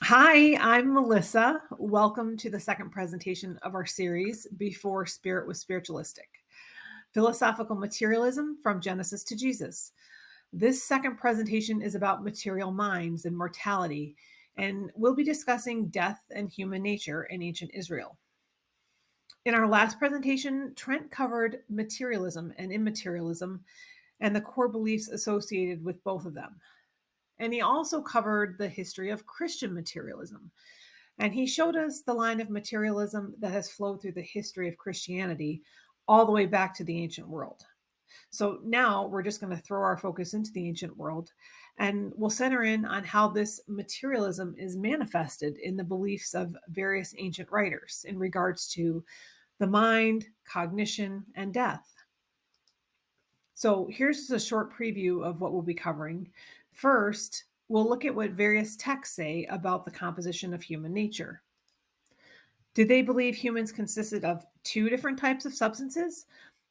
Hi, I'm Melissa. Welcome to the second presentation of our series, Before Spirit Was Spiritualistic Philosophical Materialism from Genesis to Jesus. This second presentation is about material minds and mortality, and we'll be discussing death and human nature in ancient Israel. In our last presentation, Trent covered materialism and immaterialism and the core beliefs associated with both of them. And he also covered the history of Christian materialism. And he showed us the line of materialism that has flowed through the history of Christianity all the way back to the ancient world. So now we're just going to throw our focus into the ancient world and we'll center in on how this materialism is manifested in the beliefs of various ancient writers in regards to the mind, cognition, and death. So here's a short preview of what we'll be covering. First, we'll look at what various texts say about the composition of human nature. Did they believe humans consisted of two different types of substances,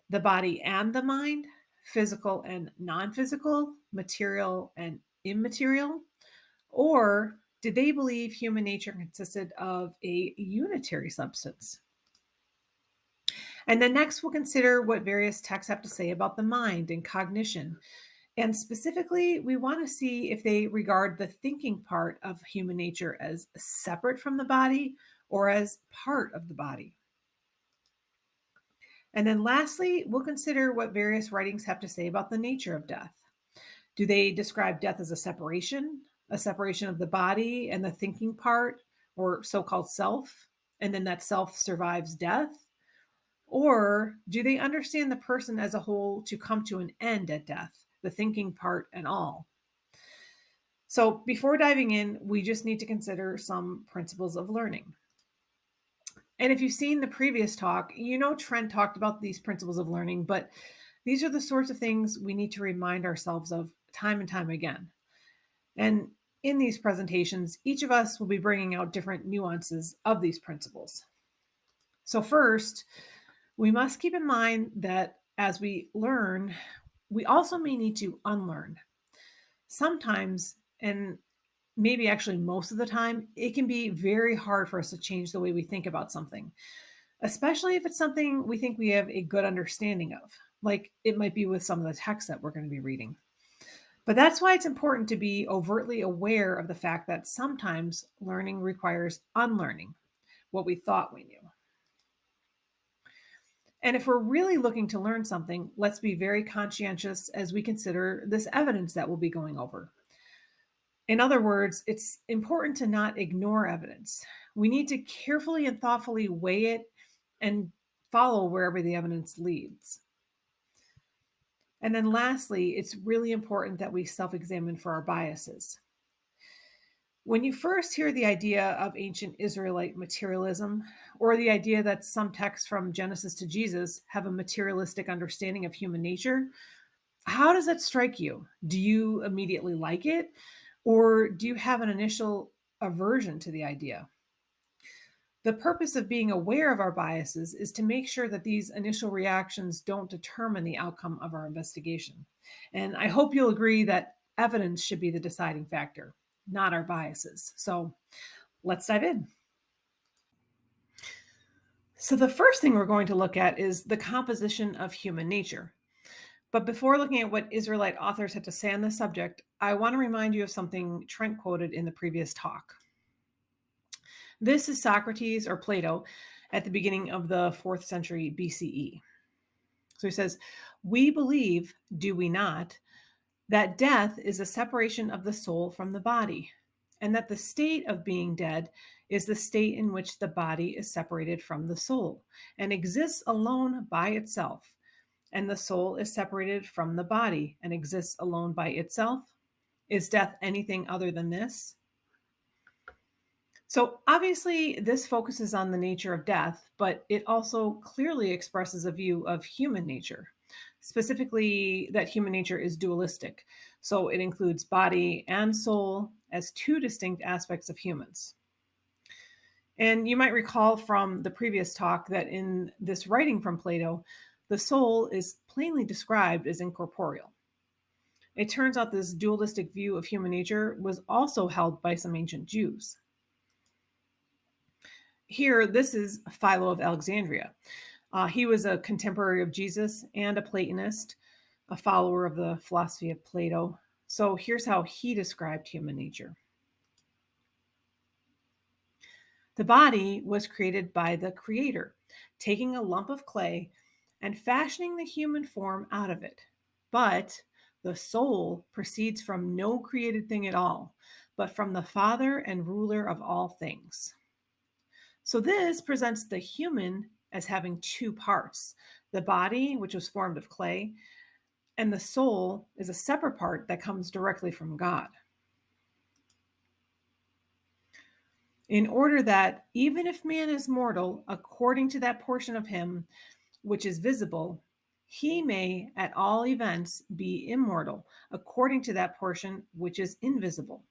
the body and the mind, physical and non physical, material and immaterial? Or did they believe human nature consisted of a unitary substance? And then next, we'll consider what various texts have to say about the mind and cognition. And specifically, we want to see if they regard the thinking part of human nature as separate from the body or as part of the body. And then lastly, we'll consider what various writings have to say about the nature of death. Do they describe death as a separation of the body and the thinking part, or so called self, and then that self survives death? Or do they understand the person as a whole to come to an end at death, the thinking part and all? So, before diving in, we just need to consider some principles of learning. And if you've seen the previous talk, you know Trent talked about these principles of learning, but these are the sorts of things we need to remind ourselves of time and time again. And in these presentations, each of us will be bringing out different nuances of these principles. So, first, we must keep in mind that as we learn, we also may need to unlearn. Sometimes, and maybe actually most of the time, it can be very hard for us to change the way we think about something, especially if it's something we think we have a good understanding of, like it might be with some of the texts that we're going to be reading. But that's why it's important to be overtly aware of the fact that sometimes learning requires unlearning what we thought we knew. And if we're really looking to learn something, let's be very conscientious as we consider this evidence that we'll be going over. In other words, it's important to not ignore evidence. We need to carefully and thoughtfully weigh it and follow wherever the evidence leads. And then lastly, it's really important that we self examine for our biases. When you first hear the idea of ancient Israelite materialism, or the idea that some texts from Genesis to Jesus have a materialistic understanding of human nature, how does that strike you? Do you immediately like it? Or do you have an initial aversion to the idea? The purpose of being aware of our biases is to make sure that these initial reactions don't determine the outcome of our investigation. And I hope you'll agree that evidence should be the deciding factor, not our biases. So let's dive in. So, the first thing we're going to look at is the composition of human nature. But before looking at what Israelite authors had to say on this subject, I want to remind you of something Trent quoted in the previous talk. This is Socrates or Plato at the beginning of the 4th century BCE. So he says, "We believe, do we not, that death is a separation of the soul from the body, and that the state of being dead is the state in which the body is separated from the soul and exists alone by itself, and the soul is separated from the body and exists alone by itself? Is death anything other than this?" So, obviously, this focuses on the nature of death, but it also clearly expresses a view of human nature, specifically that human nature is dualistic. So, it includes body and soul as two distinct aspects of humans. And you might recall from the previous talk that in this writing from Plato, the soul is plainly described as incorporeal. It turns out this dualistic view of human nature was also held by some ancient Jews. Here, this is Philo of Alexandria. He was a contemporary of Jesus and a Platonist, a follower of the philosophy of Plato. So here's how he described human nature. The body was created by the Creator, taking a lump of clay and fashioning the human form out of it. But the soul proceeds from no created thing at all, but from the Father and ruler of all things. So this presents the human as having two parts: the body, which was formed of clay, and the soul is a separate part that comes directly from God. In order that, even if man is mortal, according to that portion of him which is visible, he may at all events be immortal, according to that portion which is invisible.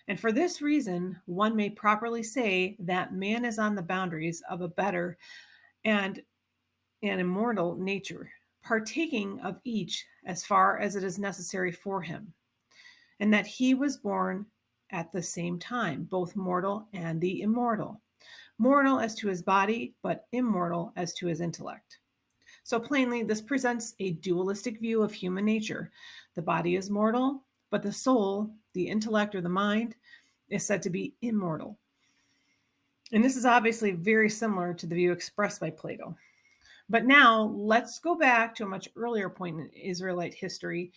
And for this reason, one may properly say that man is on the boundaries of a better and an immortal nature, partaking of each as far as it is necessary for him, and that he was born at the same time, both mortal and the immortal, mortal as to his body, but immortal as to his intellect. So plainly, this presents a dualistic view of human nature. The body is mortal, but the soul, the intellect or the mind, is said to be immortal. And this is obviously very similar to the view expressed by Plato. But now let's go back to a much earlier point in Israelite history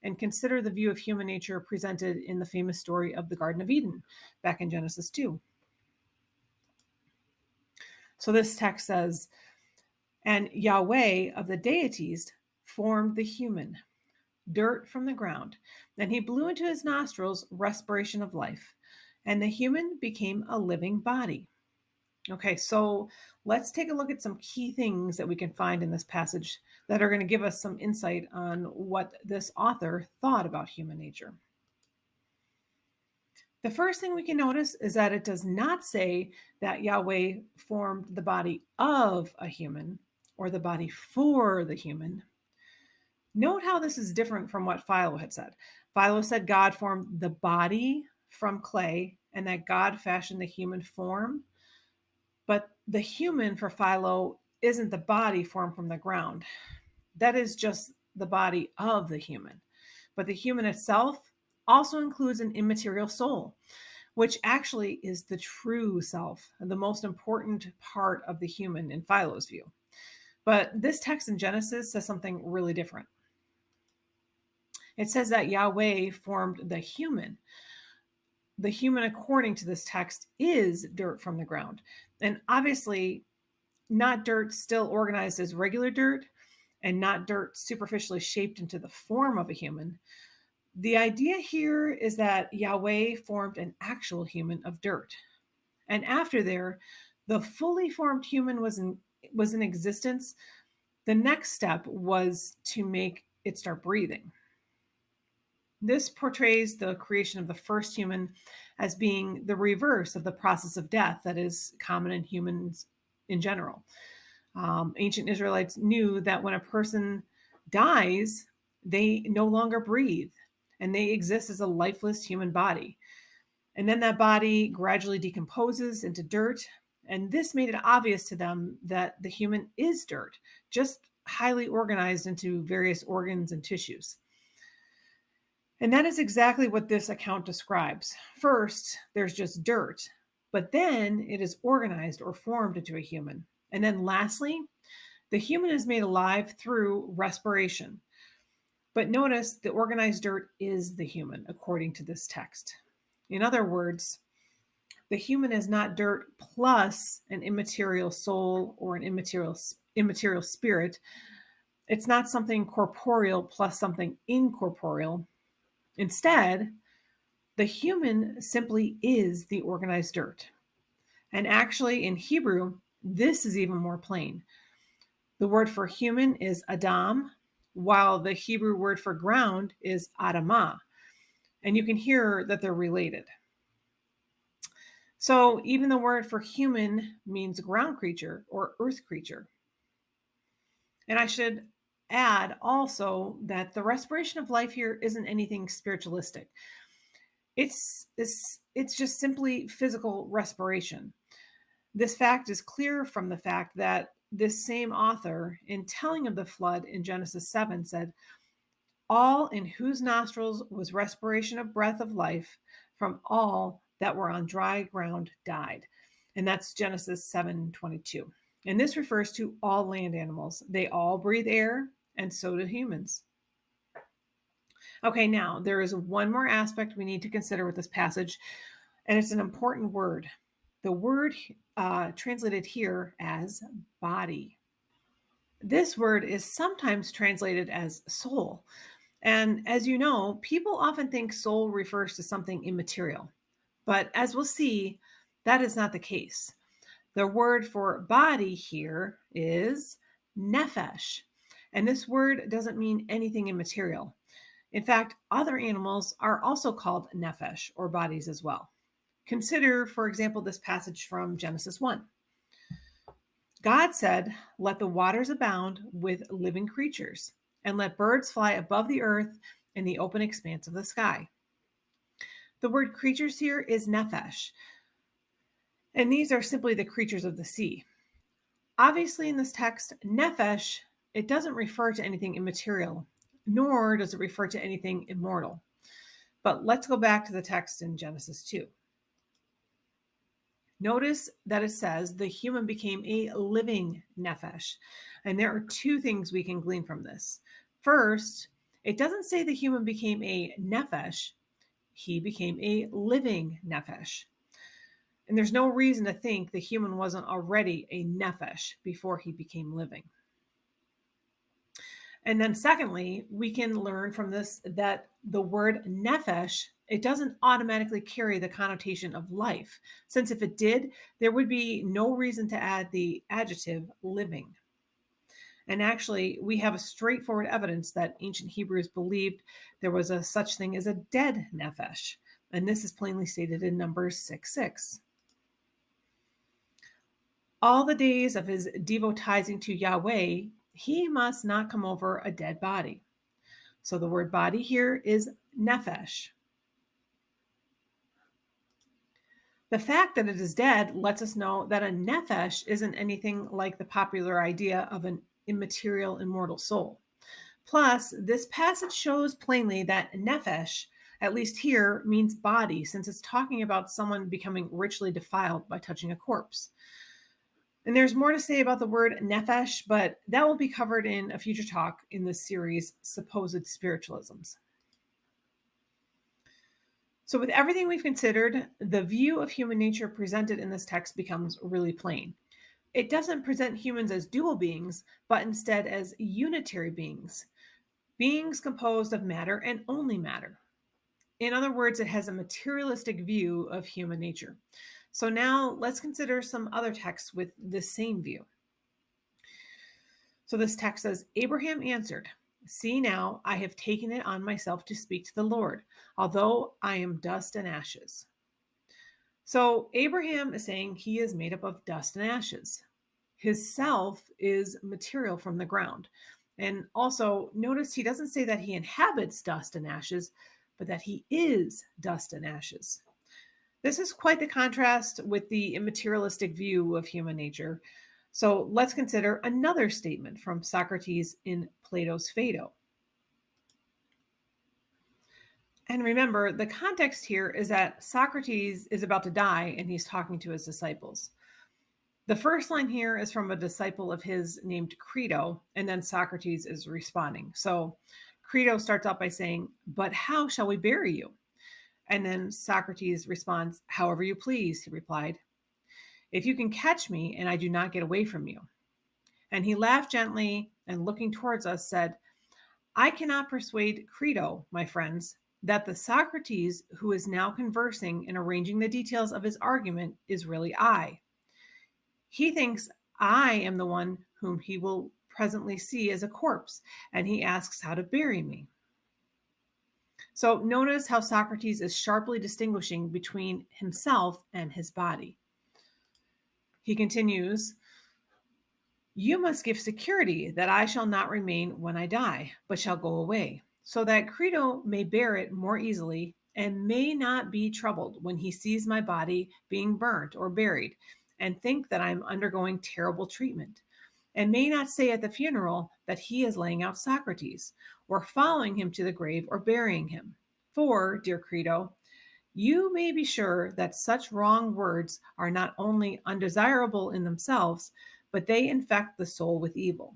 and consider the view of human nature presented in the famous story of the Garden of Eden, back in Genesis 2. So this text says, "And Yahweh of the deities formed the human, dirt from the ground, and he blew into his nostrils respiration of life, and the human became a living body." Okay, so let's take a look at some key things that we can find in this passage that are going to give us some insight on what this author thought about human nature. The first thing we can notice is that it does not say that Yahweh formed the body of a human or the body for the human. Note how this is different from what Philo had said. Philo said God formed the body from clay and that God fashioned the human form. But the human for Philo isn't the body formed from the ground. That is just the body of the human. But the human itself also includes an immaterial soul, which actually is the true self, the most important part of the human in Philo's view. But this text in Genesis says something really different. It says that Yahweh formed the human. The human, according to this text, is dirt from the ground. And obviously, not dirt still organized as regular dirt, and not dirt superficially shaped into the form of a human. The idea here is that Yahweh formed an actual human of dirt. And after the fully formed human was in existence. The next step was to make it start breathing. This portrays the creation of the first human as being the reverse of the process of death that is common in humans in general. Ancient Israelites knew that when a person dies, they no longer breathe and they exist as a lifeless human body. And then that body gradually decomposes into dirt. And this made it obvious to them that the human is dirt, just highly organized into various organs and tissues. And that is exactly what this account describes. First, there's just dirt, but then it is organized or formed into a human. And then lastly, the human is made alive through respiration. But notice the organized dirt is the human, according to this text. In other words, the human is not dirt plus an immaterial soul or an immaterial spirit. It's not something corporeal plus something incorporeal. Instead, the human simply is the organized dirt. And actually, in Hebrew, this is even more plain. The word for human is Adam, while the Hebrew word for ground is Adamah. And you can hear that they're related. So even the word for human means ground creature or earth creature. And I should add also that the respiration of life here isn't anything spiritualistic. It's just simply physical respiration. This fact is clear from the fact that this same author, in telling of the flood in Genesis 7, said, "All in whose nostrils was respiration of breath of life from all that were on dry ground died." And that's Genesis 7:22. And this refers to all land animals. They all breathe air, and so do humans. Okay, now there is one more aspect we need to consider with this passage, and it's an important word. The word translated here as body. This word is sometimes translated as soul. And as you know, people often think soul refers to something immaterial. But as we'll see, that is not the case. The word for body here is nephesh. And this word doesn't mean anything immaterial. In fact, other animals are also called nephesh, or bodies as well. Consider, for example, this passage from Genesis 1. God said, "Let the waters abound with living creatures, and let birds fly above the earth in the open expanse of the sky." The word creatures here is nephesh, and these are simply the creatures of the sea. Obviously, in this text, nephesh, it doesn't refer to anything immaterial, nor does it refer to anything immortal. But let's go back to the text in Genesis 2. Notice that it says the human became a living nephesh. And there are two things we can glean from this. First, it doesn't say the human became a nephesh, he became a living nephesh. And there's no reason to think the human wasn't already a nephesh before he became living. And then secondly, we can learn from this that the word nephesh, it doesn't automatically carry the connotation of life, since if it did, there would be no reason to add the adjective living. And actually, we have a straightforward evidence that ancient Hebrews believed there was a such thing as a dead nephesh. And this is plainly stated in Numbers 6:6. All the days of his devotizing to Yahweh, he must not come over a dead body. So the word body here is nephesh. The fact that it is dead lets us know that a nephesh isn't anything like the popular idea of an immaterial, immortal soul. Plus, this passage shows plainly that nephesh, at least here, means body, since it's talking about someone becoming richly defiled by touching a corpse. And there's more to say about the word nephesh, but that will be covered in a future talk in this series, Supposed Spiritualisms. So with everything we've considered, the view of human nature presented in this text becomes really plain. It doesn't present humans as dual beings, but instead as unitary beings, beings composed of matter and only matter. In other words, it has a materialistic view of human nature. So now let's consider some other texts with this same view. So this text says, "Abraham answered, 'See now, I have taken it on myself to speak to the Lord, although I am dust and ashes.'" So Abraham is saying he is made up of dust and ashes. His self is material from the ground. And also notice he doesn't say that he inhabits dust and ashes, but that he is dust and ashes. This is quite the contrast with the immaterialistic view of human nature. So let's consider another statement from Socrates in Plato's Phaedo. And remember, the context here is that Socrates is about to die and he's talking to his disciples. The first line here is from a disciple of his named Crito, and then Socrates is responding. So Crito starts out by saying, "But how shall we bury you?" And then Socrates responds, "However you please," he replied. "If you can catch me and I do not get away from you." And he laughed gently and looking towards us said, "I cannot persuade Crito, my friends, that the Socrates who is now conversing and arranging the details of his argument is really I. He thinks I am the one whom he will presently see as a corpse, and he asks how to bury me." So notice how Socrates is sharply distinguishing between himself and his body. He continues, "You must give security that I shall not remain when I die, but shall go away, so that Crito may bear it more easily and may not be troubled when he sees my body being burnt or buried, and think that I'm undergoing terrible treatment, and may not say at the funeral that he is laying out Socrates, or following him to the grave, or burying him. For, dear Credo, you may be sure that such wrong words are not only undesirable in themselves, but they infect the soul with evil.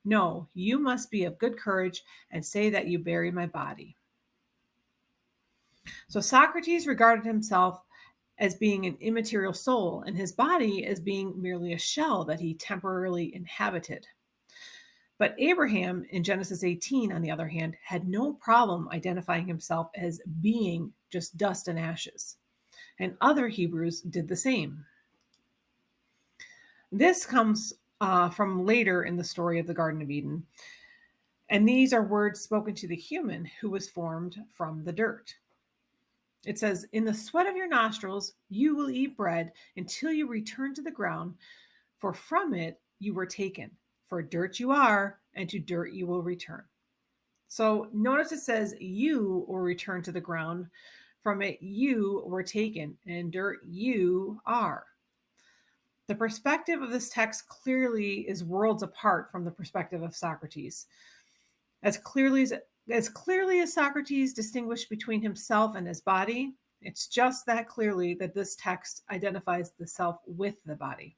No, you must be of good courage and say that you bury my body. So Socrates regarded himself as being an immaterial soul, and his body as being merely a shell that he temporarily inhabited. But Abraham in Genesis 18, on the other hand, had no problem identifying himself as being just dust and ashes. And other Hebrews did the same. This comes from later in the story of the Garden of Eden. And these are words spoken to the human who was formed from the dirt. It says, in the sweat of your nostrils, you will eat bread until you return to the ground, for from it you were taken. For dirt you are, and to dirt you will return. So notice it says you will return to the ground. From it you were taken, and dirt you are. The perspective of this text clearly is worlds apart from the perspective of Socrates. As clearly as Socrates distinguished between himself and his body, it's just that clearly that this text identifies the self with the body.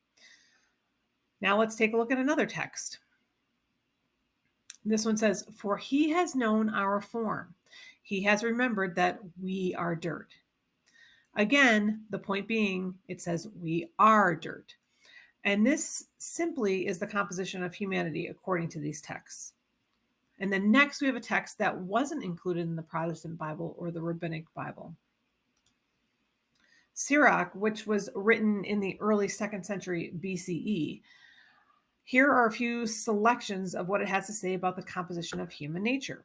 Now let's take a look at another text. This one says, for he has known our form. He has remembered that we are dirt. Again, the point being, it says we are dirt. And this simply is the composition of humanity according to these texts. And then next we have a text that wasn't included in the Protestant Bible or the Rabbinic Bible. Sirach, which was written in the early 2nd century BCE. Here are a few selections of what it has to say about the composition of human nature.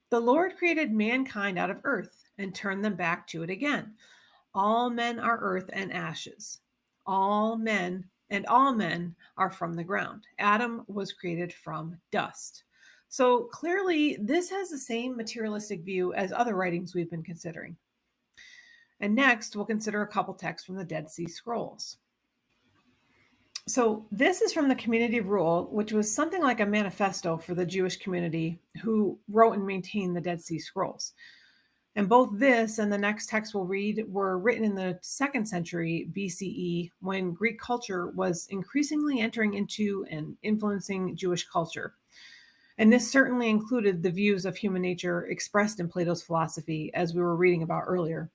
The Lord created mankind out of earth and turned them back to it again. All men are earth and ashes. All men are from the ground. Adam was created from dust. So clearly, this has the same materialistic view as other writings we've been considering. And next, we'll consider a couple texts from the Dead Sea Scrolls. So this is from the Community Rule, which was something like a manifesto for the Jewish community who wrote and maintained the Dead Sea Scrolls. And both this and the next text we'll read were written in the 2nd century BCE, when Greek culture was increasingly entering into and influencing Jewish culture. And this certainly included the views of human nature expressed in Plato's philosophy, as we were reading about earlier.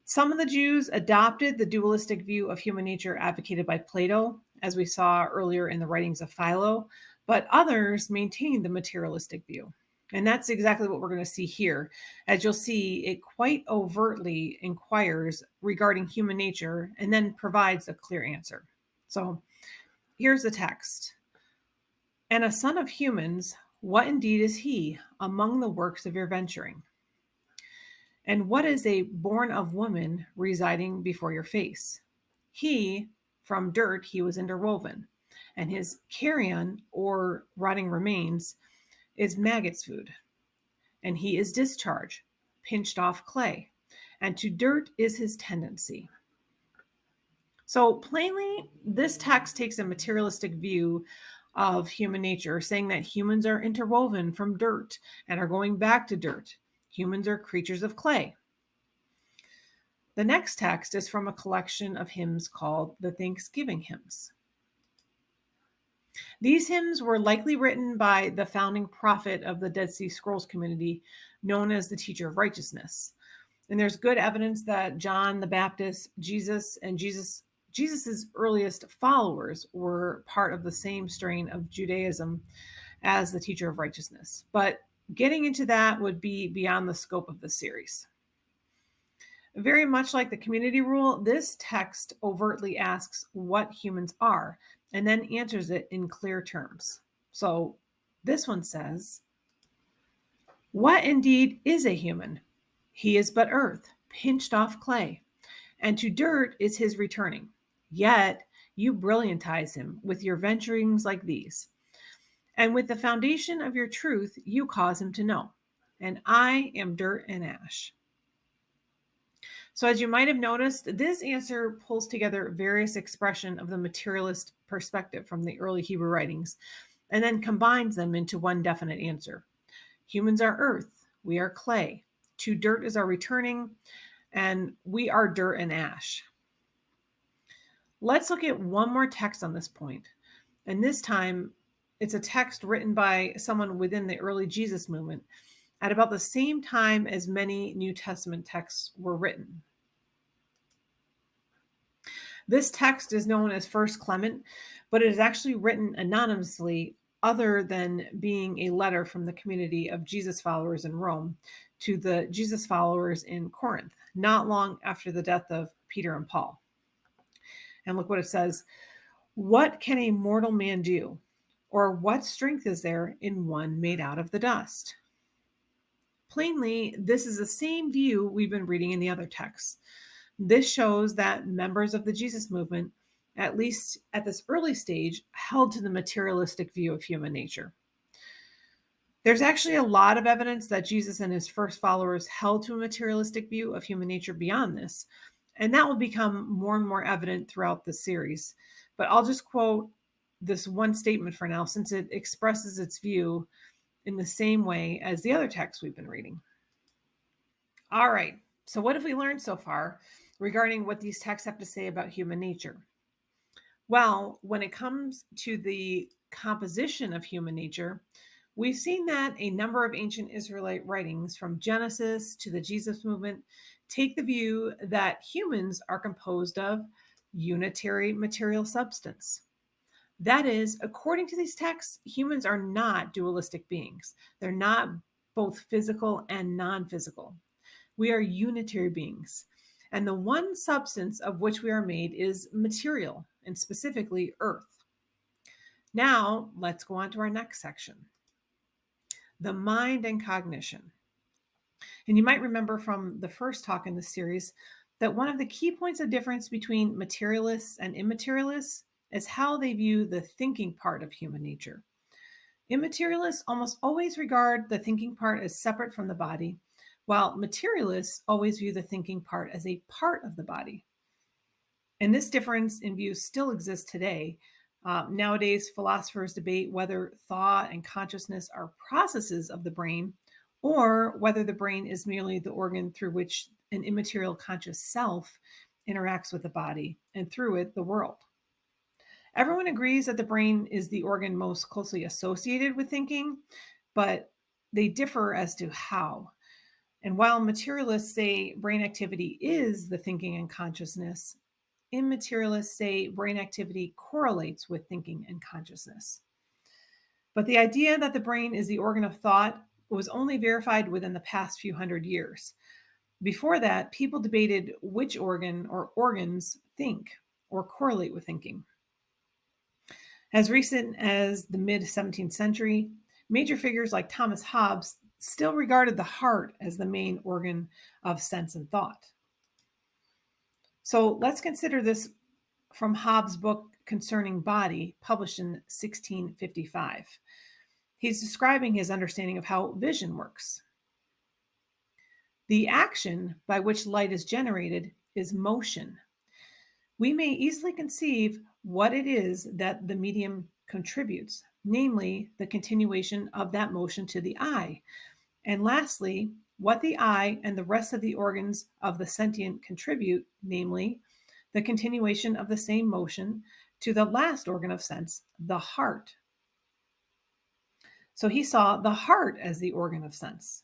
Some of the Jews adopted the dualistic view of human nature advocated by Plato, as we saw earlier in the writings of Philo, but others maintained the materialistic view. And that's exactly what we're going to see here. As you'll see, it quite overtly inquires regarding human nature and then provides a clear answer. So here's the text. And a son of humans, what indeed is he among the works of your venturing? And what is a born of woman residing before your face? He, from dirt he was interwoven, and his carrion, or rotting remains, is maggot's food. And he is discharge, pinched off clay, and to dirt is his tendency. So plainly, this text takes a materialistic view of human nature, saying that humans are interwoven from dirt and are going back to dirt. Humans are creatures of clay. The next text is from a collection of hymns called the Thanksgiving Hymns. These hymns were likely written by the founding prophet of the Dead Sea Scrolls community, known as the Teacher of Righteousness. And there's good evidence that John the Baptist, Jesus, and Jesus's earliest followers were part of the same strain of Judaism as the Teacher of Righteousness. But getting into that would be beyond the scope of the series. Very much like the Community Rule, this text overtly asks what humans are and then answers it in clear terms. So this one says, what indeed is a human? He is but earth, pinched off clay, and to dirt is his returning. Yet you brilliantize him with your venturings like these. And with the foundation of your truth, you cause him to know. And I am dirt and ash. So, as you might have noticed, this answer pulls together various expression of the materialist perspective from the early Hebrew writings and then combines them into one definite answer. Humans are earth, we are clay. To dirt is our returning, and we are dirt and ash. Let's look at one more text on this point. And this time, it's a text written by someone within the early Jesus movement at about the same time as many New Testament texts were written. This text is known as First Clement, but it is actually written anonymously, other than being a letter from the community of Jesus followers in Rome to the Jesus followers in Corinth, not long after the death of Peter and Paul. And look what it says. What can a mortal man do? Or what strength is there in one made out of the dust? Plainly, this is the same view we've been reading in the other texts. This shows that members of the Jesus movement, at least at this early stage, held to the materialistic view of human nature. There's actually a lot of evidence that Jesus and his first followers held to a materialistic view of human nature beyond this, and that will become more and more evident throughout the series. But I'll just quote this one statement for now, since it expresses its view in the same way as the other texts we've been reading. All right, so what have we learned so far regarding what these texts have to say about human nature? Well, when it comes to the composition of human nature, we've seen that a number of ancient Israelite writings, from Genesis to the Jesus movement, take the view that humans are composed of unitary material substance. That is, according to these texts, humans are not dualistic beings. They're not both physical and non physical. We are unitary beings. And the one substance of which we are made is material, and specifically earth. Now, let's go on to our next section, the mind and cognition. And you might remember from the first talk in this series that one of the key points of difference between materialists and immaterialists is how they view the thinking part of human nature. Immaterialists almost always regard the thinking part as separate from the body, while materialists always view the thinking part as a part of the body. And this difference in views still exists today. Nowadays, philosophers debate whether thought and consciousness are processes of the brain, or whether the brain is merely the organ through which an immaterial conscious self interacts with the body, and through it, the world. Everyone agrees that the brain is the organ most closely associated with thinking, but they differ as to how. And while materialists say brain activity is the thinking and consciousness, immaterialists say brain activity correlates with thinking and consciousness. But the idea that the brain is the organ of thought was only verified within the past few hundred years. Before that, people debated which organ or organs think or correlate with thinking. As recent as the mid 17th century, major figures like Thomas Hobbes still regarded the heart as the main organ of sense and thought. So let's consider this from Hobbes' book Concerning Body, published in 1655. He's describing his understanding of how vision works. The action by which light is generated is motion. We may easily conceive what it is that the medium contributes, namely the continuation of that motion to the eye. And lastly, what the eye and the rest of the organs of the sentient contribute, namely the continuation of the same motion to the last organ of sense, the heart. So he saw the heart as the organ of sense.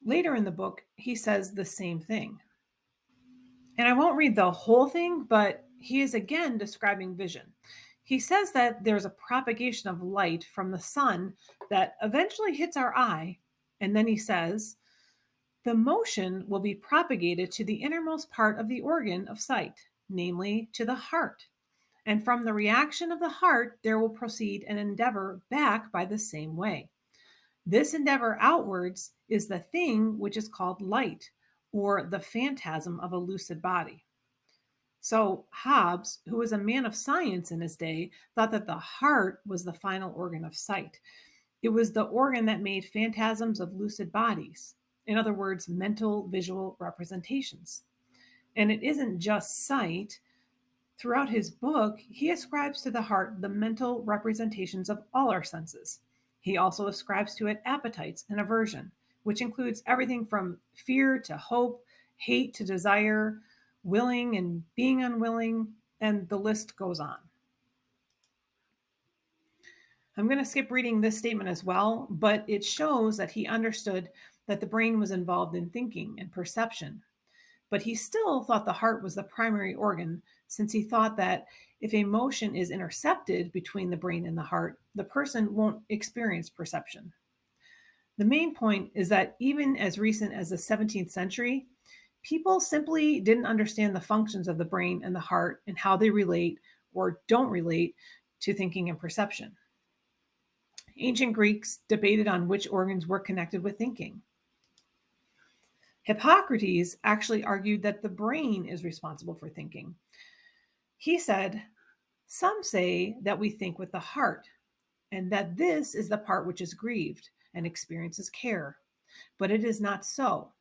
Later in the book, he says the same thing. And I won't read the whole thing, but he is again describing vision. He says that there's a propagation of light from the sun that eventually hits our eye. And then he says, the motion will be propagated to the innermost part of the organ of sight, namely to the heart. And from the reaction of the heart, there will proceed an endeavor back by the same way. This endeavor outwards is the thing which is called light, or the phantasm of a lucid body. So Hobbes, who was a man of science in his day, thought that the heart was the final organ of sight. It was the organ that made phantasms of lucid bodies. In other words, mental visual representations. And it isn't just sight. Throughout his book, he ascribes to the heart the mental representations of all our senses. He also ascribes to it appetites and aversion, which includes everything from fear to hope, hate to desire, willing and being unwilling, and the list goes on. I'm going to skip reading this statement as well, but it shows that he understood that the brain was involved in thinking and perception. But he still thought the heart was the primary organ, since he thought that if a motion is intercepted between the brain and the heart, the person won't experience perception. The main point is that even as recent as the 17th century, people simply didn't understand the functions of the brain and the heart and how they relate or don't relate to thinking and perception. Ancient Greeks debated on which organs were connected with thinking. Hippocrates actually argued that the brain is responsible for thinking. He said, "Some say that we think with the heart, and that this is the part which is grieved and experiences care. But it is not so.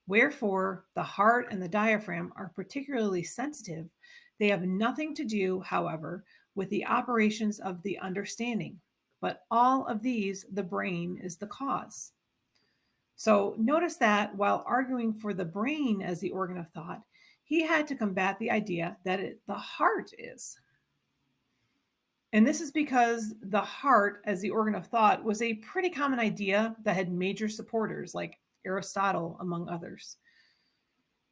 Wherefore, the heart and the diaphragm are particularly sensitive. They have nothing to do, however, with the operations of the understanding. But all of these, the brain is the cause." So notice that while arguing for the brain as the organ of thought, he had to combat the idea that the heart is. And this is because the heart as the organ of thought was a pretty common idea that had major supporters like Aristotle, among others.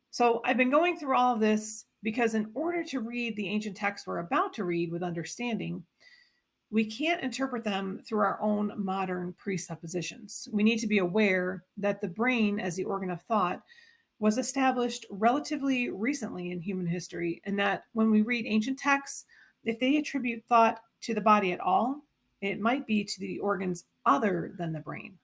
So I've been going through all of this because in order to read the ancient texts we're about to read with understanding, we can't interpret them through our own modern presuppositions. We need to be aware that the brain as the organ of thought was established relatively recently in human history, and that when we read ancient texts, if they attribute thought to the body at all, it might be to the organs other than the brain.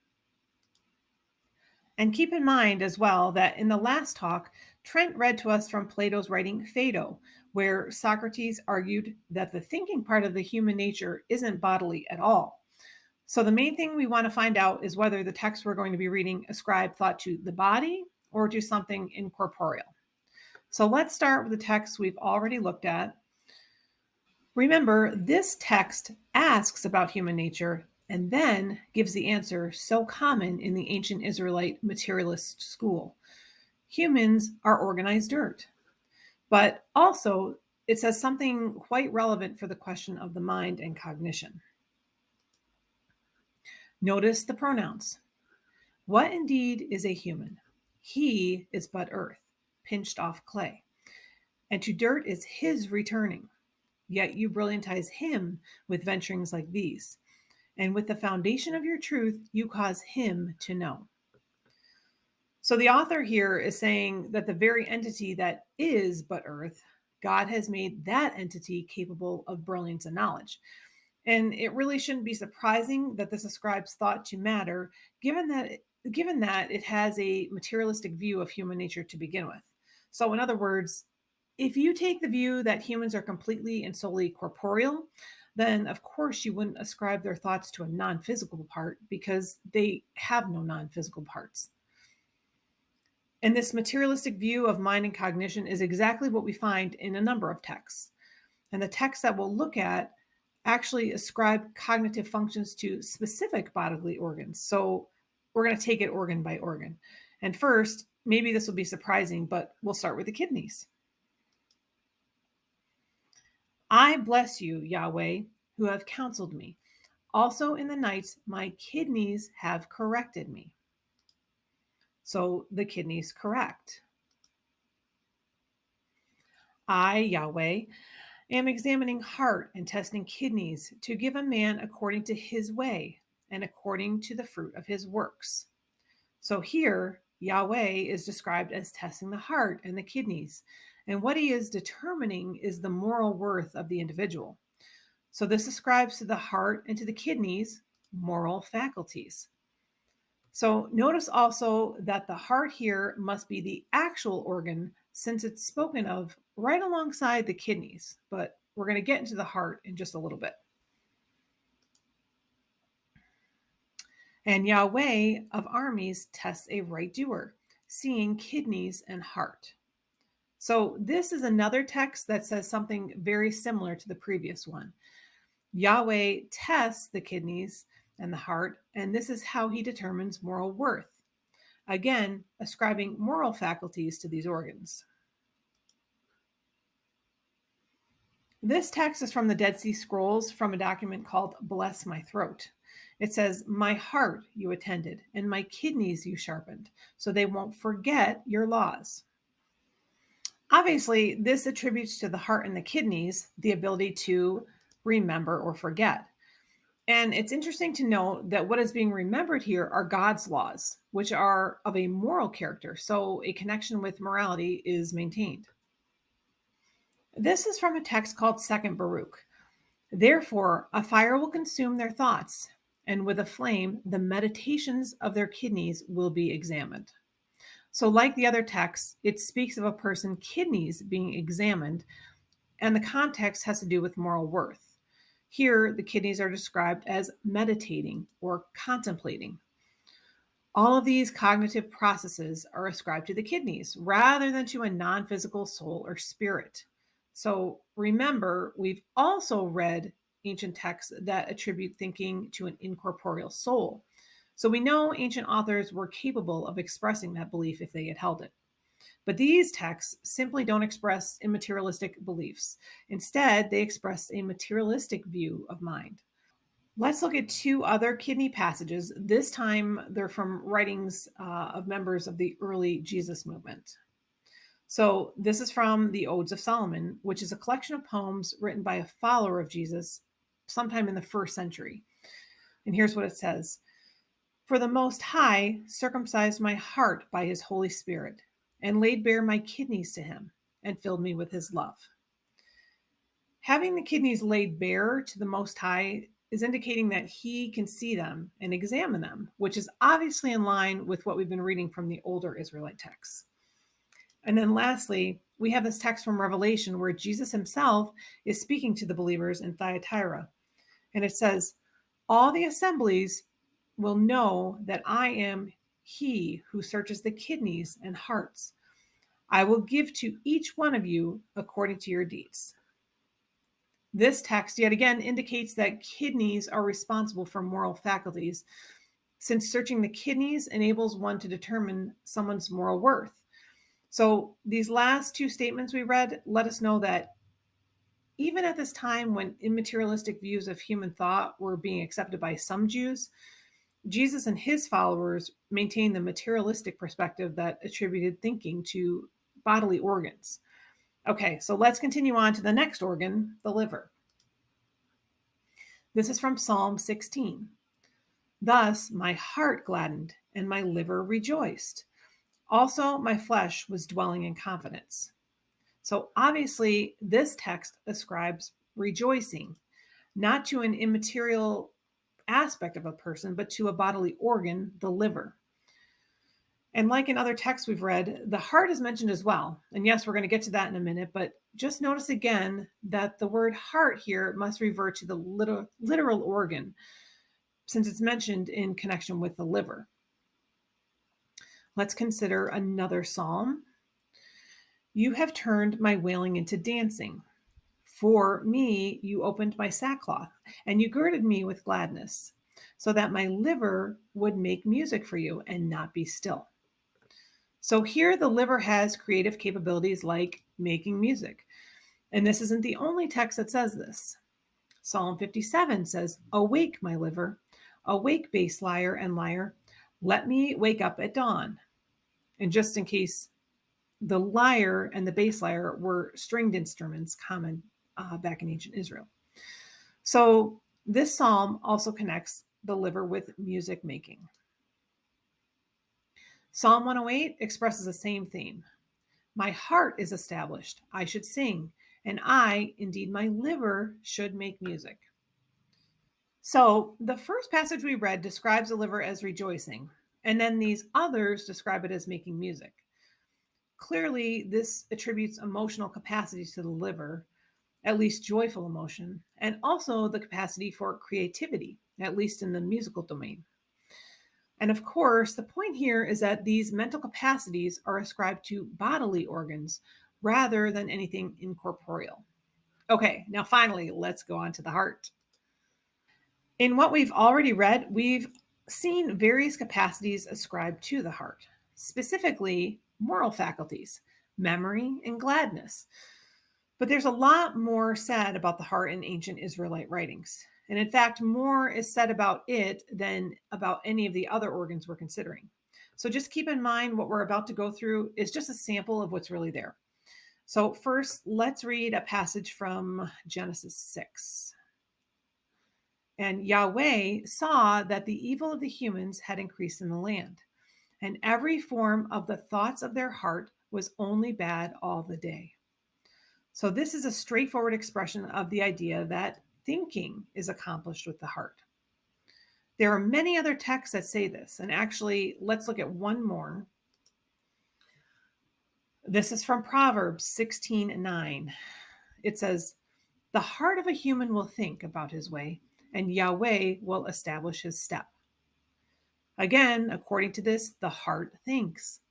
And keep in mind as well that in the last talk, Trent read to us from Plato's writing Phaedo, where Socrates argued that the thinking part of the human nature isn't bodily at all. So the main thing we want to find out is whether the text we're going to be reading ascribe thought to the body or to something incorporeal. So let's start with the text we've already looked at. Remember, this text asks about human nature and then gives the answer so common in the ancient Israelite materialist school. Humans are organized dirt. But also, it says something quite relevant for the question of the mind and cognition. Notice the pronouns. What indeed is a human? He is but earth, pinched off clay. And to dirt is his returning. Yet you brilliantize him with venturings like these. And with the foundation of your truth, you cause him to know. So the author here is saying that the very entity that is but earth, God has made that entity capable of brilliance and knowledge. And it really shouldn't be surprising that this ascribes thought to matter, given that it has a materialistic view of human nature to begin with. So in other words, if you take the view that humans are completely and solely corporeal, then of course you wouldn't ascribe their thoughts to a non-physical part because they have no non-physical parts. And this materialistic view of mind and cognition is exactly what we find in a number of texts. And the texts that we'll look at actually ascribe cognitive functions to specific bodily organs. So we're going to take it organ by organ. And first, maybe this will be surprising, but we'll start with the kidneys. I bless you, Yahweh, who have counseled me. Also in the nights, my kidneys have corrected me. So the kidneys correct. I, Yahweh, am examining heart and testing kidneys to give a man according to his way and according to the fruit of his works. So here, Yahweh is described as testing the heart and the kidneys. And what he is determining is the moral worth of the individual. So this ascribes to the heart and to the kidneys moral faculties. So notice also that the heart here must be the actual organ since it's spoken of right alongside the kidneys. But we're going to get into the heart in just a little bit. And Yahweh of armies tests a right doer, seeing kidneys and heart. So this is another text that says something very similar to the previous one. Yahweh tests the kidneys and the heart, and this is how he determines moral worth. Again, ascribing moral faculties to these organs. This text is from the Dead Sea Scrolls from a document called Bless My Throat. It says, "My heart you attended, and my kidneys you sharpened, so they won't forget your laws." Obviously, this attributes to the heart and the kidneys the ability to remember or forget. And it's interesting to note that what is being remembered here are God's laws, which are of a moral character. So a connection with morality is maintained. This is from a text called Second Baruch. "Therefore, a fire will consume their thoughts, and with a flame, the meditations of their kidneys will be examined." So, like the other texts, it speaks of a person's kidneys being examined, and the context has to do with moral worth. Here, the kidneys are described as meditating or contemplating. All of these cognitive processes are ascribed to the kidneys rather than to a non physical soul or spirit. So remember, we've also read ancient texts that attribute thinking to an incorporeal soul. So we know ancient authors were capable of expressing that belief if they had held it. But these texts simply don't express immaterialistic beliefs. Instead, they express a materialistic view of mind. Let's look at two other kidney passages. This time they're from writings of members of the early Jesus movement. So this is from the Odes of Solomon, which is a collection of poems written by a follower of Jesus sometime in the first century. And here's what it says: "For the Most High circumcised my heart by his Holy Spirit, and laid bare my kidneys to him, and filled me with his love." Having the kidneys laid bare to the Most High is indicating that he can see them and examine them, which is obviously in line with what we've been reading from the older Israelite texts. And then lastly, we have this text from Revelation where Jesus himself is speaking to the believers in Thyatira. And it says, "All the assemblies will know that I am he who searches the kidneys and hearts. I will give to each one of you according to your deeds." This text yet again indicates that kidneys are responsible for moral faculties, since searching the kidneys enables one to determine someone's moral worth. So these last two statements we read let us know that even at this time when immaterialistic views of human thought were being accepted by some Jews, Jesus and his followers maintained the materialistic perspective that attributed thinking to bodily organs. Okay, so let's continue on to the next organ, the liver. This is from Psalm 16. "Thus my heart gladdened and my liver rejoiced. Also my flesh was dwelling in confidence." So obviously, this text ascribes rejoicing, not to an immaterial aspect of a person, but to a bodily organ, the liver. And like in other texts we've read, the heart is mentioned as well. And yes, we're going to get to that in a minute, but just notice again that the word heart here must refer to the literal organ, since it's mentioned in connection with the liver. Let's consider another psalm. "You have turned my wailing into dancing. For me, you opened my sackcloth, and you girded me with gladness, so that my liver would make music for you and not be still." So here the liver has creative capabilities like making music. And this isn't the only text that says this. Psalm 57 says, "Awake, my liver. Awake, bass lyre and lyre. Let me wake up at dawn." And just in case, the lyre and the bass lyre were stringed instruments common back in ancient Israel. So this psalm also connects the liver with music making. Psalm 108 expresses the same theme. "My heart is established, I should sing, and I, indeed my liver, should make music." So the first passage we read describes the liver as rejoicing, and then these others describe it as making music. Clearly, this attributes emotional capacity to the liver, at least joyful emotion, and also the capacity for creativity, at least in the musical domain. And of course, the point here is that these mental capacities are ascribed to bodily organs rather than anything incorporeal. Okay, now finally, let's go on to the heart. In what we've already read, we've seen various capacities ascribed to the heart, specifically moral faculties, memory, and gladness. But there's a lot more said about the heart in ancient Israelite writings. And in fact, more is said about it than about any of the other organs we're considering. So just keep in mind what we're about to go through is just a sample of what's really there. So, first, let's read a passage from Genesis 6. And Yahweh saw that the evil of the humans had increased in the land, and every form of the thoughts of their heart was only bad all the day. So, this is a straightforward expression of the idea that thinking is accomplished with the heart. There are many other texts that say this, and actually, let's look at one more. This is from Proverbs 16:9. It says, "The heart of a human will think about his way, and Yahweh will establish his step." Again, according to this, the heart thinks.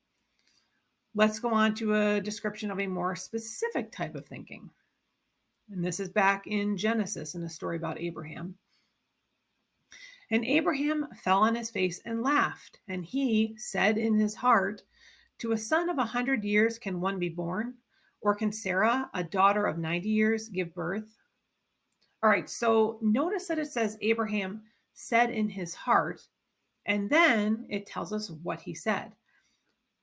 Let's go on to a description of a more specific type of thinking. And this is back in Genesis in a story about Abraham. And Abraham fell on his face and laughed, and he said in his heart, "To a son of 100 years can one be born? Or can Sarah, a daughter of 90 years, give birth?" All right, so notice that it says Abraham said in his heart, and then it tells us what he said.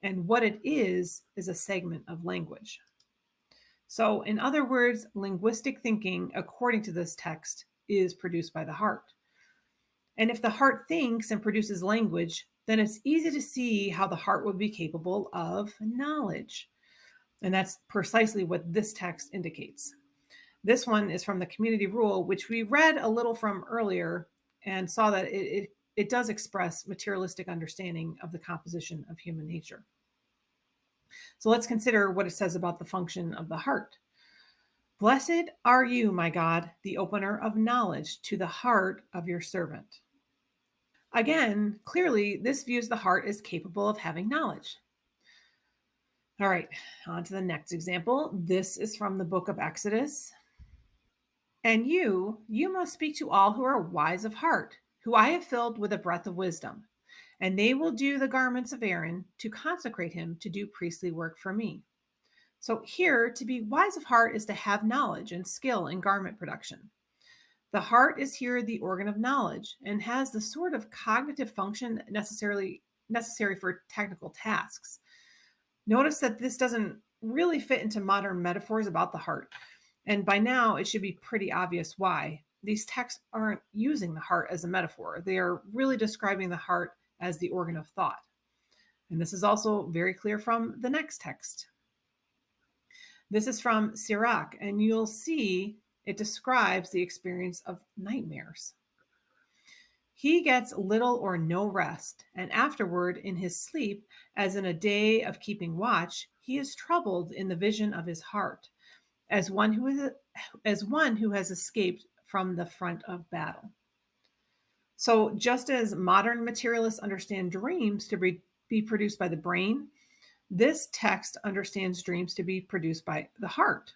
And what it is a segment of language. So, in other words, linguistic thinking, according to this text, is produced by the heart. And if the heart thinks and produces language, then it's easy to see how the heart would be capable of knowledge. And that's precisely what this text indicates. This one is from the community rule, which we read a little from earlier and saw that it does express materialistic understanding of the composition of human nature. So let's consider what it says about the function of the heart. "Blessed are you, my God, the opener of knowledge to the heart of your servant." Again, clearly, this views the heart as capable of having knowledge. All right, on to the next example. This is from the book of Exodus. "And you must speak to all who are wise of heart, who I have filled with a breath of wisdom, and they will do the garments of Aaron to consecrate him to do priestly work for me." So here, to be wise of heart is to have knowledge and skill in garment production. The heart is here the organ of knowledge and has the sort of cognitive function necessary for technical tasks. Notice that this doesn't really fit into modern metaphors about the heart. And by now, it should be pretty obvious why. These texts aren't using the heart as a metaphor. They are really describing the heart as the organ of thought. And this is also very clear from the next text. This is from Sirach, and you'll see it describes the experience of nightmares. "He gets little or no rest, and afterward, in his sleep, as in a day of keeping watch, he is troubled in the vision of his heart, as one who has escaped from the front of battle." So, just as modern materialists understand dreams to be produced by the brain, this text understands dreams to be produced by the heart.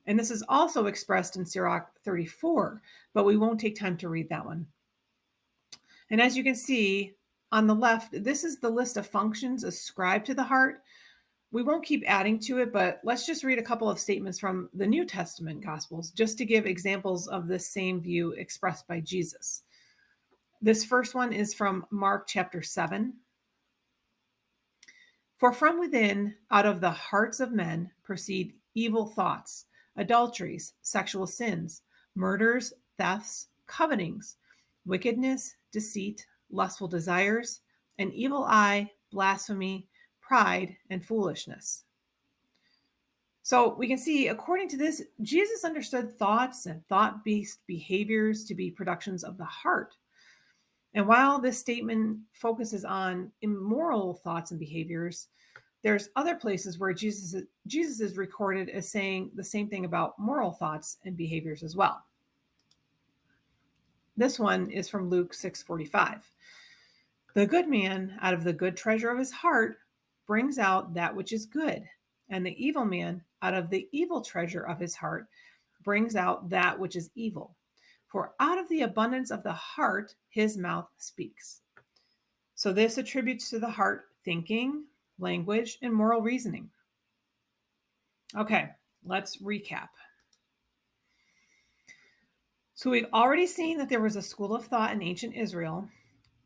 And this is also expressed in Sirach 34, but we won't take time to read that one. And as you can see on the left, this is the list of functions ascribed to the heart. We won't keep adding to it, but let's just read a couple of statements from the New Testament Gospels just to give examples of this same view expressed by Jesus. This first one is from Mark chapter 7. "For from within, out of the hearts of men, proceed evil thoughts, adulteries, sexual sins, murders, thefts, covetings, wickedness, deceit, lustful desires, an evil eye, blasphemy, pride, and foolishness." So we can see, according to this, Jesus understood thoughts and thought-based behaviors to be productions of the heart. And while this statement focuses on immoral thoughts and behaviors, there's other places where Jesus is recorded as saying the same thing about moral thoughts and behaviors as well. This one is from Luke 6:45. The good man, out of the good treasure of his heart, brings out that which is good, and the evil man, out of the evil treasure of his heart, brings out that which is evil. For out of the abundance of the heart, his mouth speaks. So this attributes to the heart thinking, language, and moral reasoning. Okay, let's recap. So we've already seen that there was a school of thought in ancient Israel,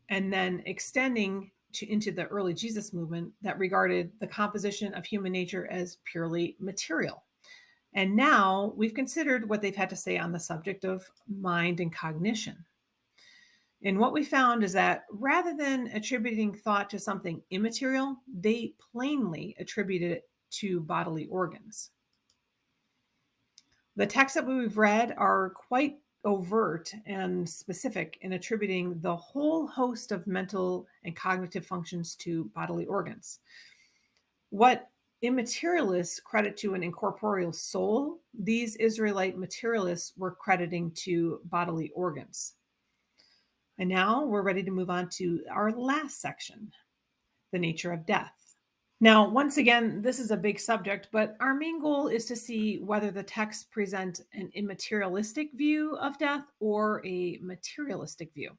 and then extending into the early Jesus movement that regarded the composition of human nature as purely material. And now we've considered what they've had to say on the subject of mind and cognition. And what we found is that rather than attributing thought to something immaterial, they plainly attributed it to bodily organs. The texts that we've read are quite overt and specific in attributing the whole host of mental and cognitive functions to bodily organs. What immaterialists credit to an incorporeal soul, these Israelite materialists were crediting to bodily organs. And now we're ready to move on to our last section, the nature of death. Now, once again, this is a big subject, but our main goal is to see whether the texts present an immaterialistic view of death or a materialistic view.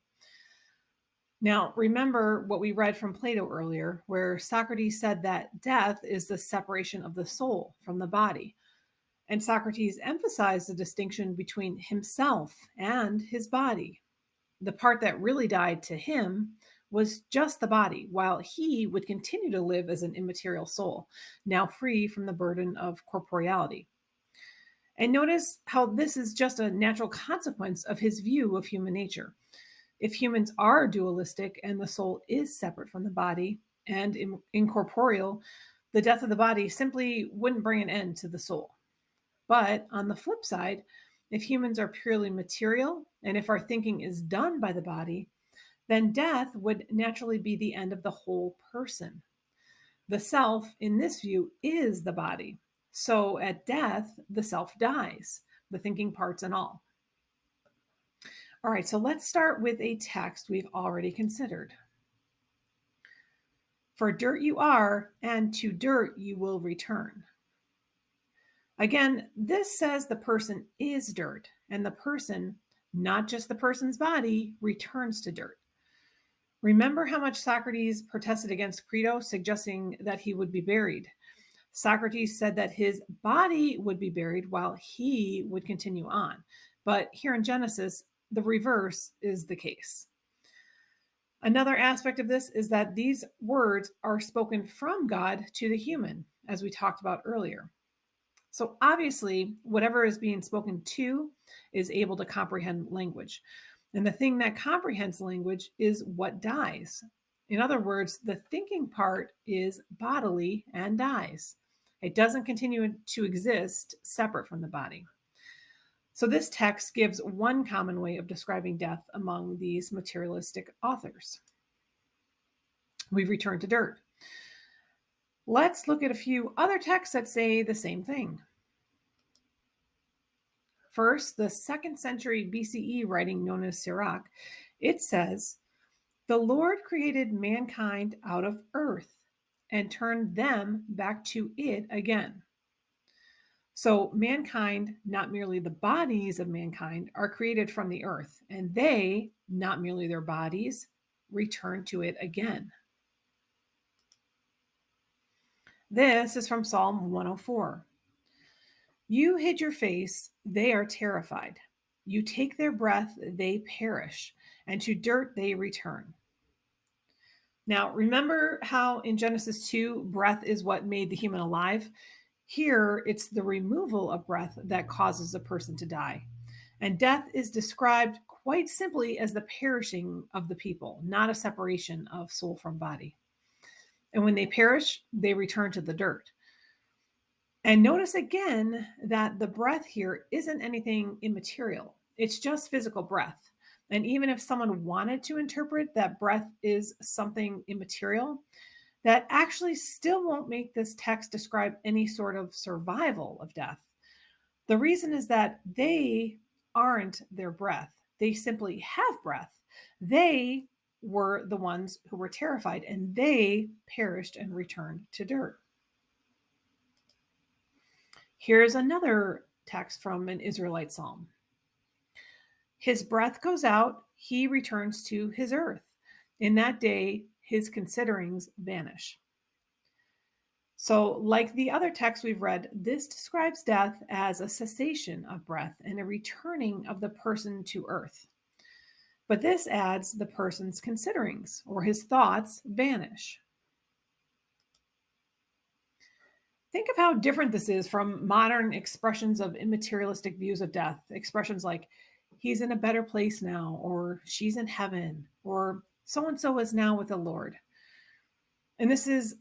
Now, remember what we read from Plato earlier, where Socrates said that death is the separation of the soul from the body. And Socrates emphasized the distinction between himself and his body. The part that really died to him was just the body, while he would continue to live as an immaterial soul, now free from the burden of corporeality. And notice how this is just a natural consequence of his view of human nature. If humans are dualistic and the soul is separate from the body and incorporeal, the death of the body simply wouldn't bring an end to the soul. But on the flip side, if humans are purely material and if our thinking is done by the body, then death would naturally be the end of the whole person. The self, in this view, is the body. So at death, the self dies, the thinking parts and all. All right, so let's start with a text we've already considered. For dirt you are, and to dirt you will return. Again, this says the person is dirt, and the person, not just the person's body, returns to dirt. Remember how much Socrates protested against Crito, suggesting that he would be buried. Socrates said that his body would be buried while he would continue on. But here in Genesis, the reverse is the case. Another aspect of this is that these words are spoken from God to the human, as we talked about earlier. So obviously, whatever is being spoken to is able to comprehend language. And the thing that comprehends language is what dies. In other words, the thinking part is bodily and dies. It doesn't continue to exist separate from the body. So this text gives one common way of describing death among these materialistic authors. We return to dirt. Let's look at a few other texts that say the same thing. First, the 2nd century BCE writing known as Sirach, it says, "The Lord created mankind out of earth and turned them back to it again." So mankind, not merely the bodies of mankind, are created from the earth, and they, not merely their bodies, return to it again. This is from Psalm 104. "You hid your face, they are terrified. You take their breath, they perish, and to dirt they return." Now, remember how in Genesis 2, breath is what made the human alive? Here, it's the removal of breath that causes a person to die. And death is described quite simply as the perishing of the people, not a separation of soul from body. And when they perish, they return to the dirt. And notice again that the breath here isn't anything immaterial. It's just physical breath. And even if someone wanted to interpret that breath is something immaterial, that actually still won't make this text describe any sort of survival of death. The reason is that they aren't their breath. They simply have breath. They were the ones who were terrified, and they perished and returned to dirt. Here's another text from an Israelite psalm. His breath goes out, he returns to his earth. In that day, his considerings vanish. So, like the other texts we've read, this describes death as a cessation of breath and a returning of the person to earth. But this adds the person's considerings, or his thoughts vanish. Think of how different this is from modern expressions of immaterialistic views of death. Expressions like, he's in a better place now, or she's in heaven, or so and so is now with the Lord. And this is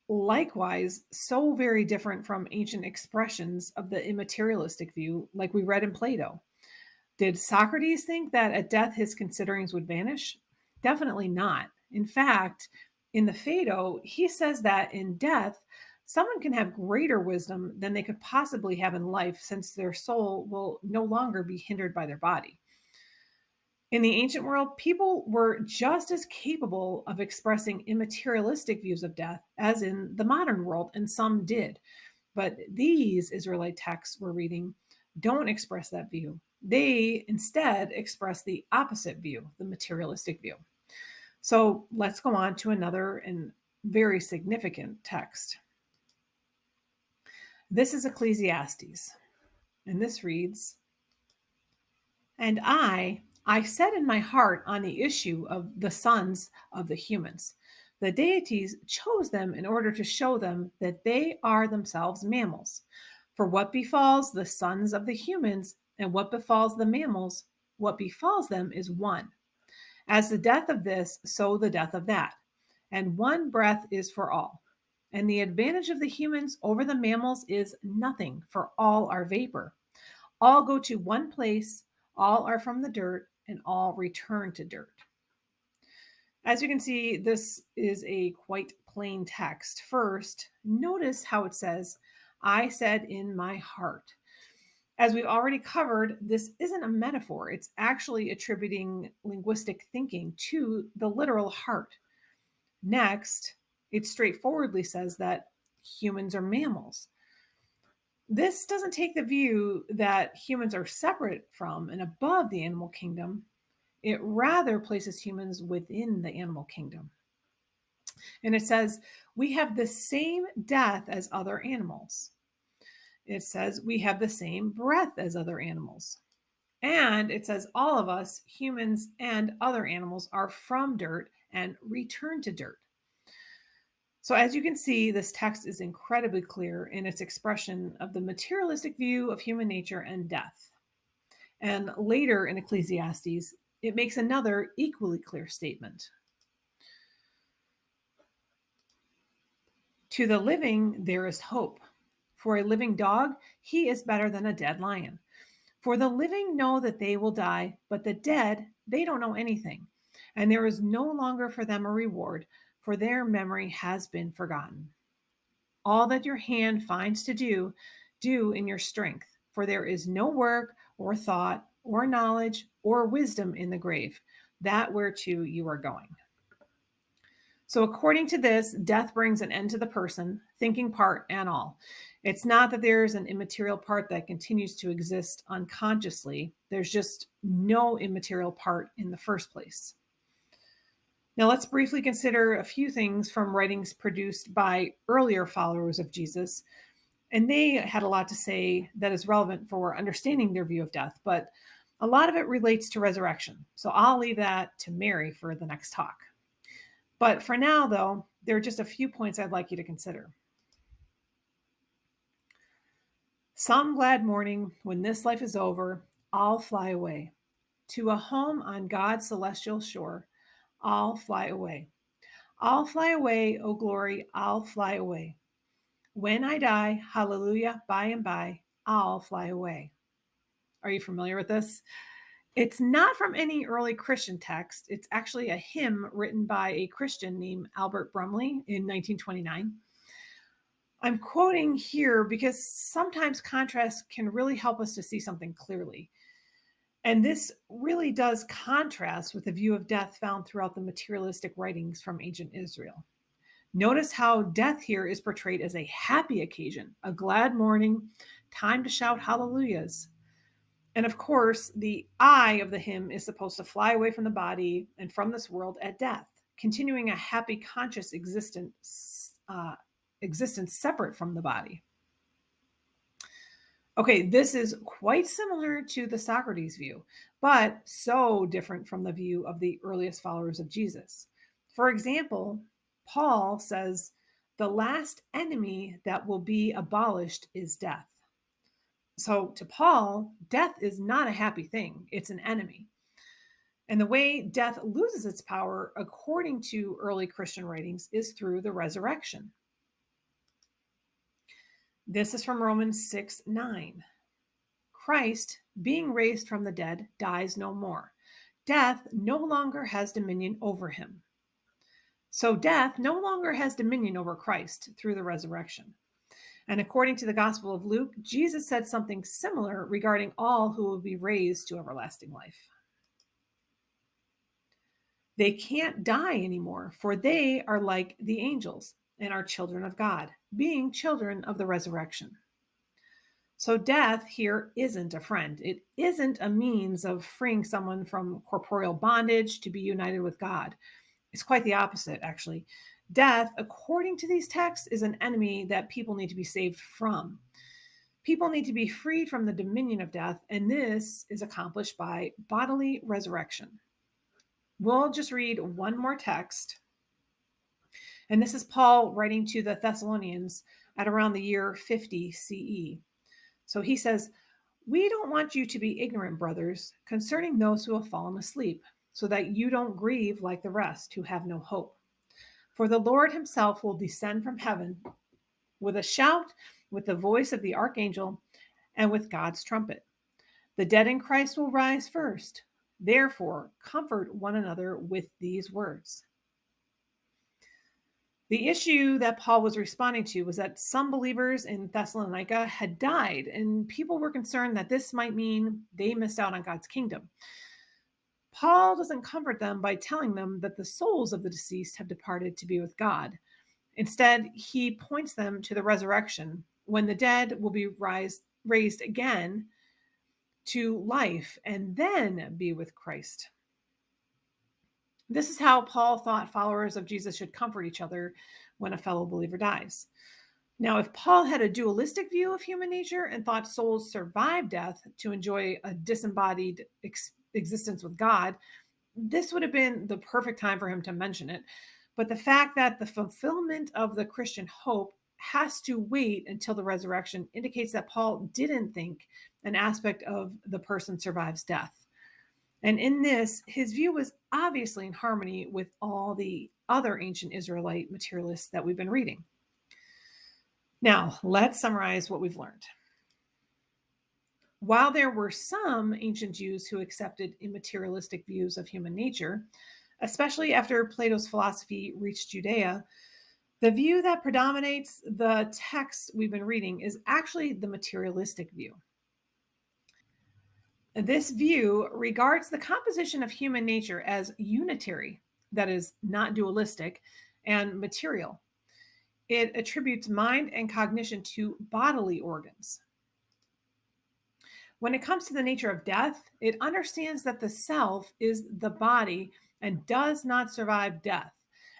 likewise so very different from ancient expressions of the immaterialistic view, like we read in Plato. Did Socrates think that at death his considerings would vanish? Definitely not. In fact, in the Phaedo, he says that in death, someone can have greater wisdom than they could possibly have in life, since their soul will no longer be hindered by their body. In the ancient world, people were just as capable of expressing immaterialistic views of death as in the modern world, and some did. But these Israelite texts we're reading don't express that view. They instead express the opposite view, the materialistic view. So let's go on to another and very significant text. This is Ecclesiastes, and this reads, "And I said in my heart on the issue of the sons of the humans. The deities chose them in order to show them that they are themselves mammals. For what befalls the sons of the humans and what befalls the mammals, what befalls them is one. As the death of this, so the death of that. And one breath is for all. And the advantage of the humans over the mammals is nothing, for all are vapor. All go to one place, all are from the dirt, and all return to dirt." As you can see, this is a quite plain text. First, notice how it says, "I said in my heart." As we've already covered, this isn't a metaphor. It's actually attributing linguistic thinking to the literal heart. Next, it straightforwardly says that humans are mammals. This doesn't take the view that humans are separate from and above the animal kingdom. It rather places humans within the animal kingdom. And it says, we have the same death as other animals. It says we have the same breath as other animals. And it says all of us, humans and other animals, are from dirt and return to dirt. So as you can see, this text is incredibly clear in its expression of the materialistic view of human nature and death. And later in Ecclesiastes, it makes another equally clear statement. To the living, there is hope. For a living dog, he is better than a dead lion. For the living know that they will die, but the dead, they don't know anything. And there is no longer for them a reward, for their memory has been forgotten. All that your hand finds to do, do in your strength, for there is no work or thought or knowledge or wisdom in the grave, that whereto you are going. So according to this, death brings an end to the person, thinking part and all. It's not that there's an immaterial part that continues to exist unconsciously. There's just no immaterial part in the first place. Now let's briefly consider a few things from writings produced by earlier followers of Jesus. And they had a lot to say that is relevant for understanding their view of death, but a lot of it relates to resurrection. So I'll leave that to Mary for the next talk. But for now, though, there are just a few points I'd like you to consider. Some glad morning, when this life is over, I'll fly away. To a home on God's celestial shore, I'll fly away. I'll fly away, oh glory, I'll fly away. When I die, hallelujah, by and by, I'll fly away. Are you familiar with this? It's not from any early Christian text. It's actually a hymn written by a Christian named Albert Brumley in 1929. I'm quoting here because sometimes contrast can really help us to see something clearly. And this really does contrast with the view of death found throughout the materialistic writings from ancient Israel. Notice how death here is portrayed as a happy occasion, a glad morning, time to shout hallelujahs. And of course, the I of the hymn is supposed to fly away from the body and from this world at death, continuing a happy, conscious existence separate from the body. Okay, this is quite similar to the Socrates view, but so different from the view of the earliest followers of Jesus. For example, Paul says, the last enemy that will be abolished is death. So to Paul, death is not a happy thing, it's an enemy. And the way death loses its power, according to early Christian writings, is through the resurrection. This is from Romans 6:9. Christ, being raised from the dead, dies no more. Death no longer has dominion over him. So death no longer has dominion over Christ through the resurrection. And according to the Gospel of Luke, Jesus said something similar regarding all who will be raised to everlasting life. They can't die anymore, for they are like the angels and are children of God, being children of the resurrection. So death here isn't a friend. It isn't a means of freeing someone from corporeal bondage to be united with God. It's quite the opposite, actually. Death, according to these texts, is an enemy that people need to be saved from. People need to be freed from the dominion of death, and this is accomplished by bodily resurrection. We'll just read one more text. And this is Paul writing to the Thessalonians at around the year 50 CE. So he says, we don't want you to be ignorant, brothers, concerning those who have fallen asleep, so that you don't grieve like the rest who have no hope. For the Lord himself will descend from heaven with a shout, with the voice of the archangel, and with God's trumpet. The dead in Christ will rise first. Therefore, comfort one another with these words. The issue that Paul was responding to was that some believers in Thessalonica had died, and people were concerned that this might mean they missed out on God's kingdom. Paul doesn't comfort them by telling them that the souls of the deceased have departed to be with God. Instead, he points them to the resurrection, when the dead will be raised again to life and then be with Christ. This is how Paul thought followers of Jesus should comfort each other when a fellow believer dies. Now, if Paul had a dualistic view of human nature and thought souls survive death to enjoy a disembodied existence with God, this would have been the perfect time for him to mention it. But the fact that the fulfillment of the Christian hope has to wait until the resurrection indicates that Paul didn't think an aspect of the person survives death. And in this, his view was obviously in harmony with all the other ancient Israelite materialists that we've been reading. Now, let's summarize what we've learned. While there were some ancient Jews who accepted immaterialistic views of human nature, especially after Plato's philosophy reached Judea, the view that predominates the texts we've been reading is actually the materialistic view. This view regards the composition of human nature as unitary, that is, not dualistic, and material. It attributes mind and cognition to bodily organs. When it comes to the nature of death, it understands that the self is the body and does not survive death.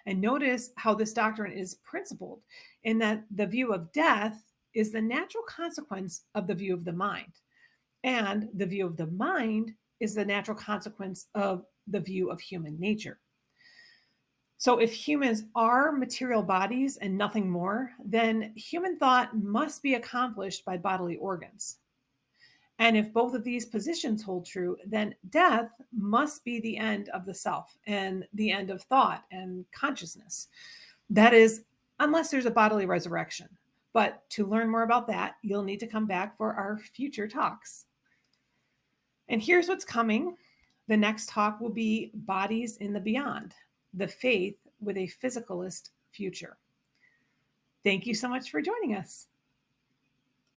And notice how this doctrine is principled in that the view of death is the natural consequence of the view of the mind. And the view of the mind is the natural consequence of the view of human nature. So if humans are material bodies and nothing more, then human thought must be accomplished by bodily organs. And if both of these positions hold true, then death must be the end of the self and the end of thought and consciousness. That is, unless there's a bodily resurrection. But to learn more about that, you'll need to come back for our future talks. And here's what's coming. The next talk will be Bodies in the Beyond, the faith with a physicalist future. Thank you so much for joining us.